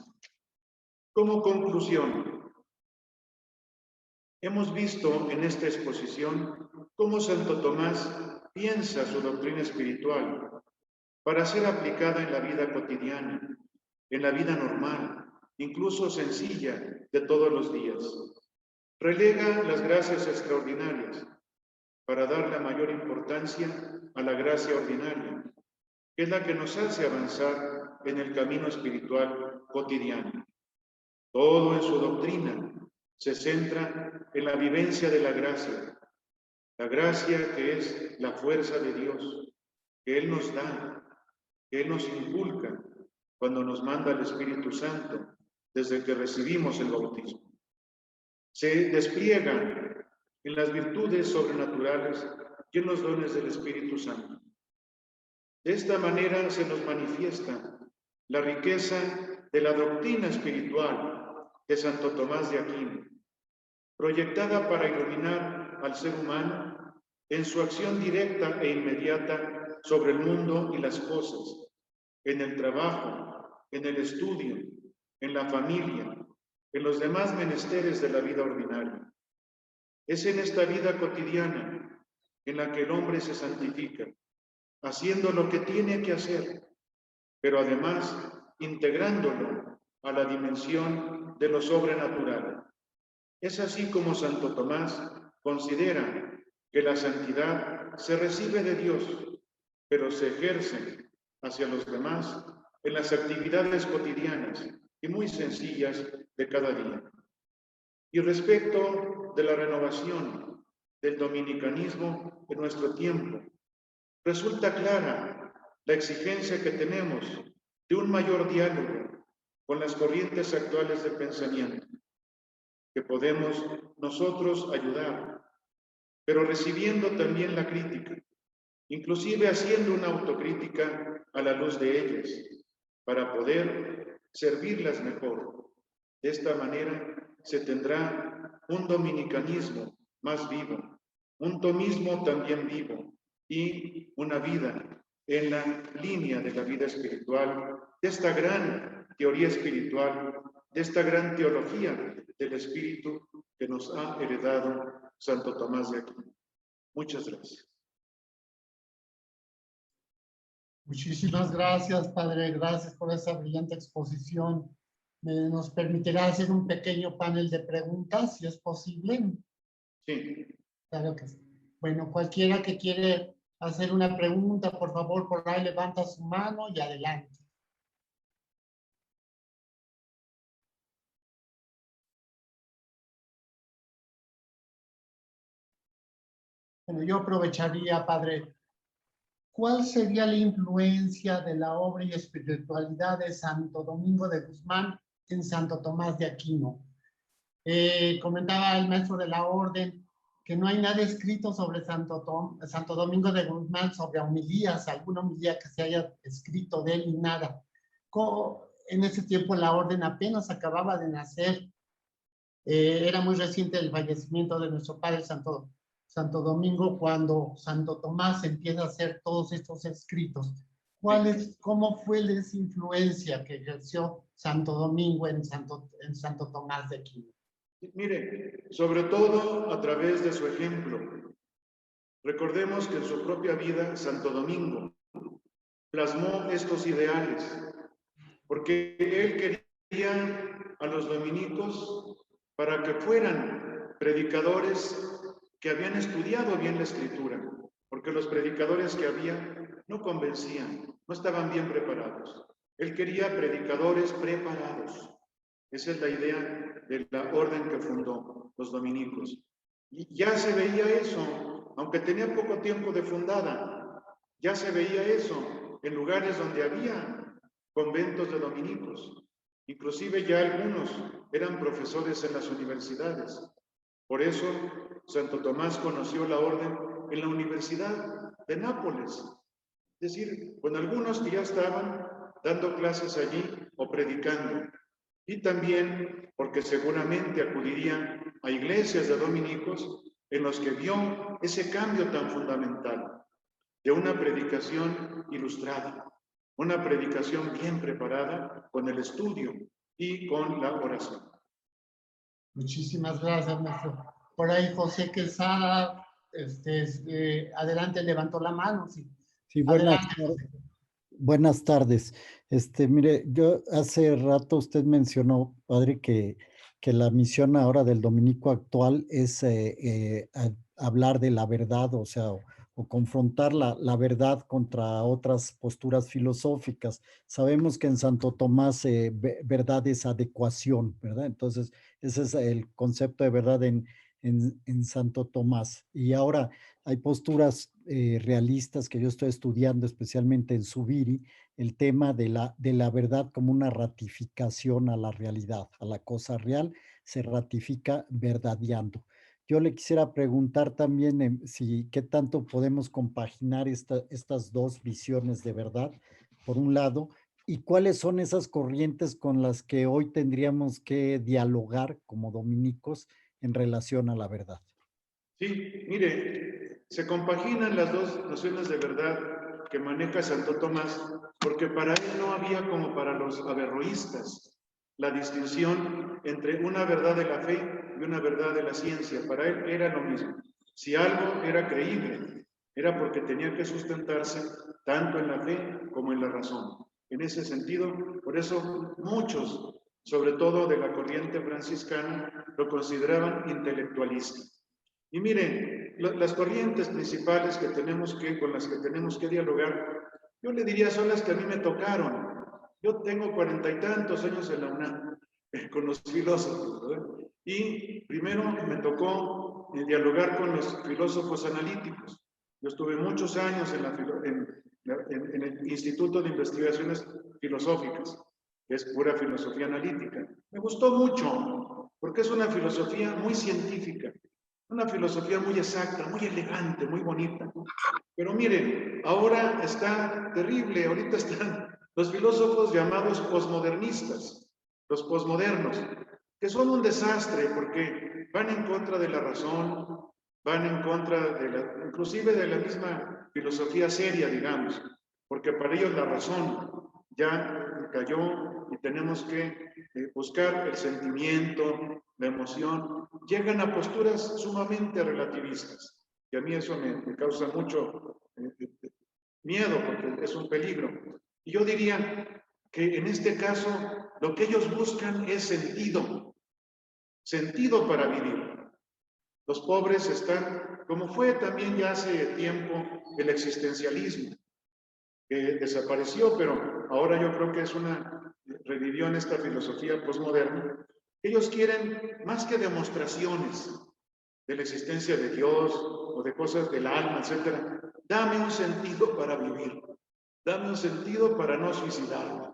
Como conclusión, Hemos visto en esta exposición cómo Santo Tomás piensa su doctrina espiritual para ser aplicada en la vida cotidiana, en la vida normal, incluso sencilla de todos los días. Relega las gracias extraordinarias para dar la mayor importancia a la gracia ordinaria, que es la que nos hace avanzar en el camino espiritual cotidiano. Todo en su doctrina se centra en la vivencia de la gracia que es la fuerza de Dios, que Él nos da, que Él nos inculca cuando nos manda el Espíritu Santo desde que recibimos el bautismo. Se despliega en las virtudes sobrenaturales y en los dones del Espíritu Santo. De esta manera se nos manifiesta la riqueza de la doctrina espiritual de Santo Tomás de Aquino, proyectada para iluminar al ser humano en su acción directa e inmediata sobre el mundo y las cosas, en el trabajo, en el estudio, en la familia, en los demás menesteres de la vida ordinaria. Es en esta vida cotidiana en la que el hombre se santifica, haciendo lo que tiene que hacer, pero además integrándolo a la dimensión de lo sobrenatural. Es así como Santo Tomás considera que la santidad se recibe de Dios, pero se ejerce hacia los demás en las actividades cotidianas y muy sencillas de cada día. Y respecto de la renovación del dominicanismo en nuestro tiempo, resulta clara la exigencia que tenemos de un mayor diálogo con las corrientes actuales de pensamiento, que podemos nosotros ayudar, pero recibiendo también la crítica, inclusive haciendo una autocrítica a la luz de ellas, para poder servirlas mejor. De esta manera se tendrá un dominicanismo más vivo, un tomismo también vivo y una vida en la línea de la vida espiritual, de esta gran teoría espiritual, de esta gran teología del Espíritu que nos ha heredado Santo Tomás de Aquino. Muchas gracias. Muchísimas gracias, Padre. Gracias por esa brillante exposición. ¿Nos permitirá hacer un pequeño panel de preguntas, si es posible? Sí. Claro que sí. Bueno, cualquiera que quiere hacer una pregunta, por favor, por ahí levanta su mano y adelante. Bueno, yo aprovecharía, Padre, ¿cuál sería la influencia de la obra y espiritualidad de Santo Domingo de Guzmán en Santo Tomás de Aquino? Comentaba el maestro de la orden que no hay nada escrito sobre Santo Domingo de Guzmán, sobre homilías, alguna homilía que se haya escrito de él ni nada. En ese tiempo la orden apenas acababa de nacer. Era muy reciente el fallecimiento de nuestro padre Santo Domingo, cuando Santo Tomás empieza a hacer todos estos escritos. ¿Cómo fue la influencia que ejerció Santo Domingo en Santo Tomás de Aquino? Mire, sobre todo a través de su ejemplo. Recordemos que en su propia vida Santo Domingo plasmó estos ideales, porque él quería a los dominicos para que fueran predicadores que habían estudiado bien la Escritura, porque los predicadores que había no convencían, no estaban bien preparados. Él quería predicadores preparados. Esa es la idea de la orden que fundó los dominicos. Y ya se veía eso, aunque tenía poco tiempo de fundada, ya se veía eso en lugares donde había conventos de dominicos. Inclusive ya algunos eran profesores en las universidades. Por eso Santo Tomás conoció la orden en la Universidad de Nápoles. Es decir, con algunos que ya estaban dando clases allí o predicando. Y también porque seguramente acudirían a iglesias de dominicos en los que vio ese cambio tan fundamental de una predicación ilustrada, una predicación bien preparada con el estudio y con la oración. Muchísimas gracias, maestro. Por ahí José Quesada, adelante, levantó la mano. Sí. Sí, Adelante, José. buenas tardes. Mire, yo hace rato usted mencionó, padre, que la misión ahora del dominico actual es hablar de la verdad, o sea, o confrontar la verdad contra otras posturas filosóficas. Sabemos que en Santo Tomás verdad es adecuación, ¿verdad? Entonces, ese es el concepto de verdad en Santo Tomás. Y ahora hay posturas realistas que yo estoy estudiando, especialmente en Zubiri, el tema de la verdad como una ratificación a la realidad, a la cosa real, se ratifica verdadeando. Yo le quisiera preguntar también si qué tanto podemos compaginar estas dos visiones de verdad, por un lado, y cuáles son esas corrientes con las que hoy tendríamos que dialogar como dominicos en relación a la verdad. Sí, mire, se compaginan las dos nociones de verdad que maneja Santo Tomás, porque para él no había como para los averroístas la distinción entre una verdad de la fe y una verdad de la ciencia. Para él era lo mismo. Si algo era creíble, era porque tenía que sustentarse tanto en la fe como en la razón. En ese sentido, por eso muchos, sobre todo de la corriente franciscana, lo consideraban intelectualista. Y miren, las corrientes principales con las que tenemos que dialogar, yo le diría son las que a mí me tocaron. Yo tengo 40 y tantos años en la UNAM, con los filósofos, ¿verdad? Y primero me tocó dialogar con los filósofos analíticos. Yo estuve muchos años en el Instituto de Investigaciones Filosóficas, que es pura filosofía analítica. Me gustó mucho, porque es una filosofía muy científica, una filosofía muy exacta, muy elegante, muy bonita. Pero miren, ahora está terrible, ahorita están los filósofos llamados posmodernistas, los posmodernos, que son un desastre porque van en contra de la razón, van en contra inclusive de la misma filosofía seria, digamos, porque para ellos la razón ya cayó y tenemos que buscar el sentimiento, la emoción. Llegan a posturas sumamente relativistas, y a mí eso me causa mucho miedo porque es un peligro. Y yo diría que en este caso lo que ellos buscan es sentido para vivir. Los pobres están, como fue también ya hace tiempo el existencialismo, que desapareció, pero ahora yo creo que revivió en esta filosofía posmoderna. Ellos quieren más que demostraciones de la existencia de Dios o de cosas del alma, etcétera. Dame un sentido para vivir, dame un sentido para no suicidarme.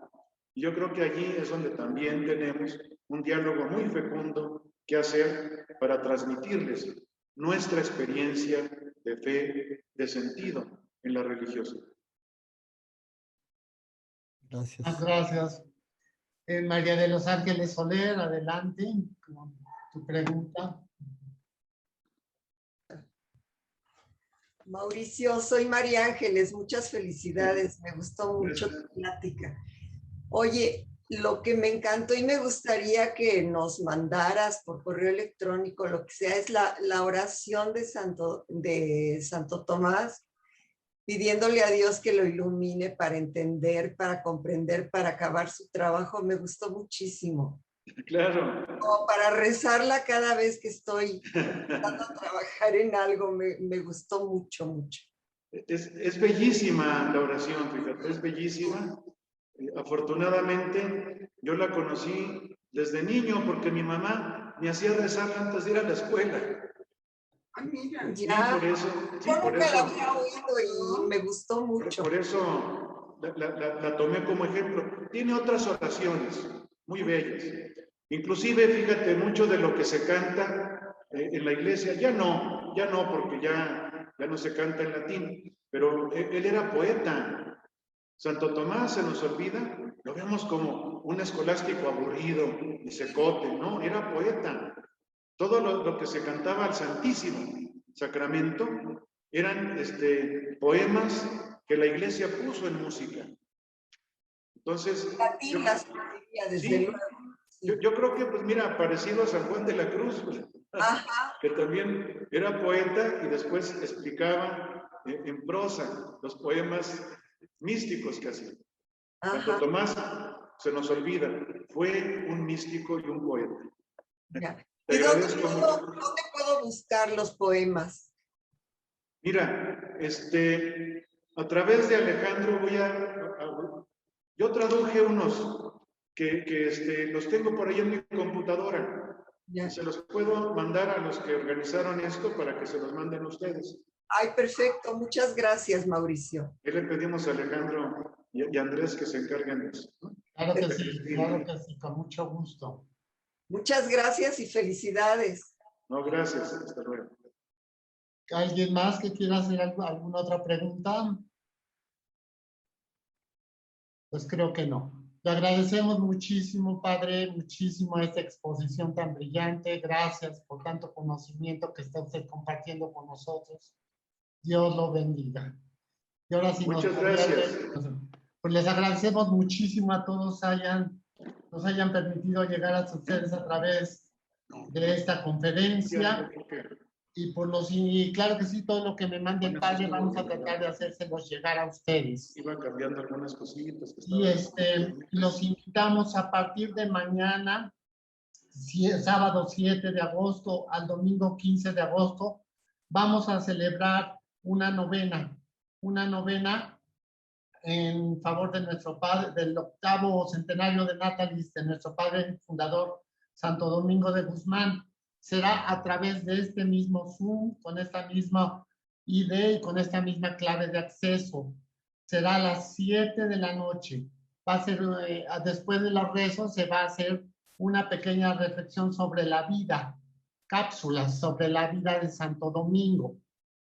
Y yo creo que allí es donde también tenemos un diálogo muy fecundo que hacer para transmitirles nuestra experiencia de fe, de sentido en la religiosidad. Gracias. Gracias. María de los Ángeles Soler, adelante con tu pregunta. Mauricio, soy María Ángeles, muchas felicidades, me gustó mucho tu plática. Oye, lo que me encantó y me gustaría que nos mandaras por correo electrónico, lo que sea, es la oración de Santo Tomás, pidiéndole a Dios que lo ilumine para entender, para comprender, para acabar su trabajo. Me gustó muchísimo. Claro. Como para rezarla cada vez que estoy tratando de trabajar en algo, me gustó mucho, mucho. Es bellísima la oración, fíjate, es bellísima. Afortunadamente, yo la conocí desde niño porque mi mamá me hacía rezar antes de ir a la escuela. Ah, mira, Sí, ya. por eso. Sí, Yo por nunca eso. la había oído y me gustó mucho. Por eso la tomé como ejemplo. Tiene otras oraciones muy bellas. Inclusive, fíjate, mucho de lo que se canta en la iglesia, ya no, porque ya no se canta en latín, pero él era poeta. Santo Tomás se nos olvida, lo vemos como un escolástico aburrido y secote, no, era poeta. Todo lo que se cantaba al Santísimo Sacramento eran poemas que la iglesia puso en música. Entonces, Latín las escribía, desde sí, luego. Yo creo que, pues mira, parecido a San Juan de la Cruz, Ajá, que también era poeta y después explicaba en prosa los poemas místicos que hacía. Santo ajá. Tomás, se nos olvida, fue un místico y un poeta. Ya. Te ¿Y agradezco mucho. dónde puedo buscar los poemas? Mira, a través de Alejandro yo traduje unos que los tengo por ahí en mi computadora y Ya. se los puedo mandar a los que organizaron esto para que se los manden a ustedes. Ay, perfecto. Muchas gracias, Mauricio. Y le pedimos a Alejandro y a Andrés que se encarguen de eso, ¿no? claro que sí, con mucho gusto. Muchas gracias y felicidades. No, gracias. Hasta luego. ¿Alguien más que quiera hacer alguna otra pregunta? Pues creo que no. Le agradecemos muchísimo, padre, muchísimo esta exposición tan brillante. Gracias por tanto conocimiento que está usted compartiendo con nosotros. Dios lo bendiga. Y ahora sí Muchas gracias. Pues les agradecemos muchísimo a todos nos hayan permitido llegar a ustedes a través de esta conferencia. Y claro que sí, todo lo que me mande el padre vamos a tratar de hacérselos llegar a ustedes. Iba cambiando algunas cositas. Y los invitamos a partir de mañana, sábado 7 de agosto al domingo 15 de agosto, vamos a celebrar una novena en favor de nuestro padre, del 8º centenario de Natalis, de nuestro padre fundador, Santo Domingo de Guzmán. Será a través de este mismo Zoom, con esta misma ID y con esta misma clave de acceso. Será a las 7 de la noche. Va a ser, después de los rezos, se va a hacer una pequeña reflexión sobre la vida, cápsulas sobre la vida de Santo Domingo.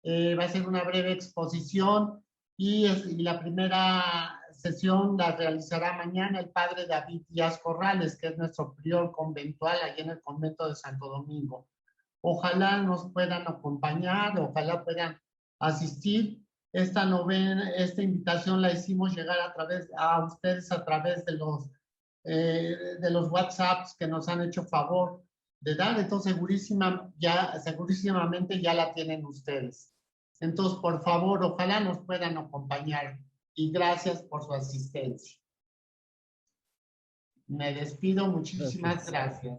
Va a ser una breve exposición y la primera sesión la realizará mañana el padre David Díaz Corrales, que es nuestro prior conventual allí en el convento de Santo Domingo. Ojalá nos puedan acompañar, ojalá puedan asistir. Esta invitación la hicimos llegar a ustedes a través de los WhatsApps que nos han hecho favor de dar. Entonces, segurísimamente ya la tienen ustedes. Entonces, por favor, ojalá nos puedan acompañar y gracias por su asistencia. Me despido, muchísimas gracias.